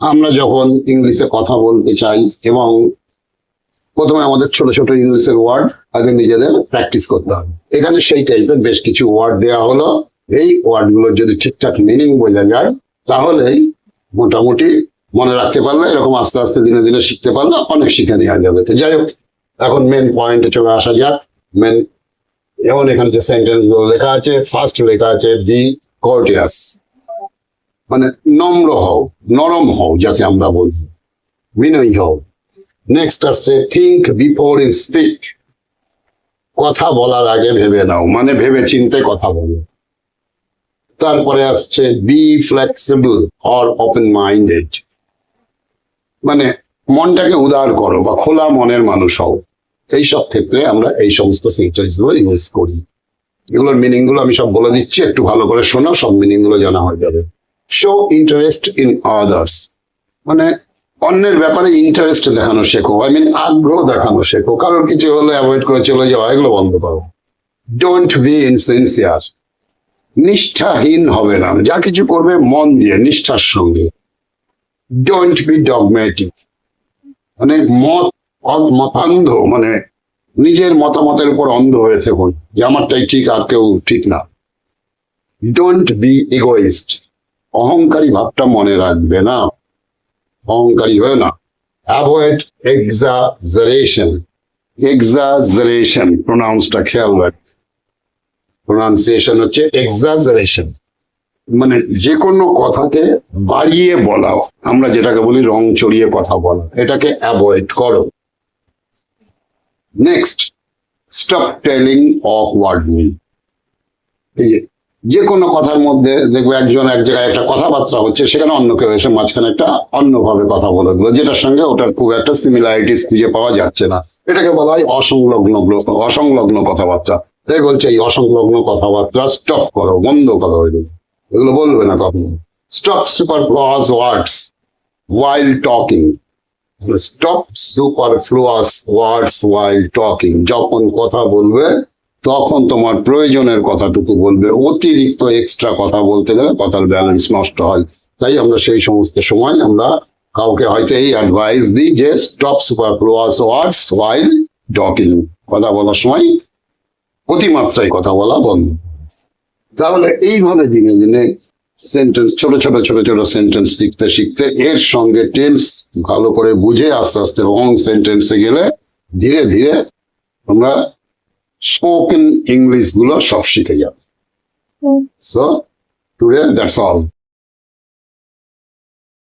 আমরা যখন ইংলিশে কথা বলতে চাই এবং প্রথমে আমাদের ছোট ছোট ইংলিশের ওয়ার্ড আগে নিজেদের প্র্যাকটিস করতে হবে। এখানে সেই টাইপের বেশ কিছু ওয়ার্ড দেওয়া হলো। এই ওয়ার্ডগুলোর যদি ঠিকঠাক মিনিং বোঝা যায় তাহলেই মোটামুটি মনে রাখতে পারলে, এরকম আস্তে আস্তে দিনে দিনে শিখতে পারলে অনেক শিখে নেওয়া যাবে। তো যাই হোক, এখন মেন পয়েন্টে চলে আসা যাক। মেন যেমন এখানে যে সেন্টেন্স গুলো লেখা আছে, ফার্স্ট লেখা আছে বি কোর্টিয়াস, মানে নম্র হও, নরম হও, যাকে আমরা বলছি, বিনয়ী হও। নেক্সট আসছে থিঙ্ক বিফোর ইউ স্পিক, কথা বলার আগে ভেবে নাও, মানে ভেবে চিন্তে কথা বলো। তারপরে আসছে be flexible or open minded, মানে মনটাকে উদার করো বা খোলা মনের মানুষ হও। এইসব ক্ষেত্রে আমরা এই সমস্ত সেন্টেন্স গুলো ইউজ করি। এগুলোর মিনিং গুলো আমি সব বলে দিচ্ছি, একটু ভালো করে শোনো, সব মিনিং গুলো জানা হয়ে যাবে। শো ইন্টারেস্ট ইন আদার্স, মানে অন্যের ব্যাপারে ইন্টারেস্ট দেখানো শেখো, আগ্রহ দেখানো শেখো। কারোর কিছু হলে অ্যাভয়েড করে চলে যাওয়া, এগুলো বন্ধ করো। ডোন্ট বি ইনসিনসিয়ার, নিষ্ঠাহীন হবে না, যা কিছু করবে মন দিয়ে নিষ্ঠার সঙ্গে। ডোন্ট বি ডগম্যাটিক, মানে মতান্ধ, মানে নিজের মতামতের উপর অন্ধ হয়ে থাকুন যে আমারটাই ঠিক আর কেউ ঠিক না। ডোন্ট বি ইগোইস্ট, অহংকারী ভাবটা মনে রাখবে না, অহংকারী হয়ে না। অ্যাভয়েড এক্সাজারেশন, এক্সাজারেশন প্রোনাউন্সটা খেয়াল রাখ, প্রোনাউন্সিয়েশন হচ্ছে এক্সাজারেশন, মানে যে কোনো কথাকে বাড়িয়ে বলাও, আমরা যেটাকে বলি রং চড়িয়ে কথা বলা, এটাকে অ্যাভয়েড করো। নেক্সট, স্টপ টেলিং অকওয়ার্ড মিন, এই যে কোনো কথার মধ্যে দেখবে একজন এক জায়গায় একটা কথাবার্তা হচ্ছে, সেখানে অন্য কেউ এসে মাঝখানে একটা অন্যভাবে কথা বলে দিল, যেটার সঙ্গে ওটার খুব একটা সিমিলারিটিস খুঁজে পাওয়া যাচ্ছে না। এটাকে বলা হয় অসংলগ্ন কথাবার্তা। তাই বলছে এই অসংলগ্ন কথাবার্তা স্টপ করো, বন্ধ করো, এগুলো বলবে না কখনো। স্টপ সুপারফ্লুয়াস ওয়ার্ডস while talking, স্টপ সুপারফ্লুয়াস ওয়ার্ডস while talking, যখন কথা বলবে তখন তোমার প্রয়োজনের কথাটুকু বলবে, অতিরিক্ত এক্সট্রা কথা বলতে গেলে কথার ব্যালেন্স নষ্ট হয়। তাই আমরা সেই সমস্ত সময় আমরা কাউকে হয়তো এই অ্যাডভাইস দিই যে স্টপ সুপারফ্লুয়াস ওয়ার্ডস while talking, কথা বলার সময় অতিমাত্রায় কথা বলা বন্ধ। তাহলে এইভাবে দিনে দিনে সেন্টেন্স, ছোট ছোট সেন্টেন্স শিখতে শিখতে, এর সঙ্গে টেন্স ভালো করে বুঝে আস্তে আস্তে লং সেন্টেন্সে গেলে ধীরে ধীরে আমরা স্পোকেন ইংলিশ গুলো সব শিখে যাবে। So today that's all.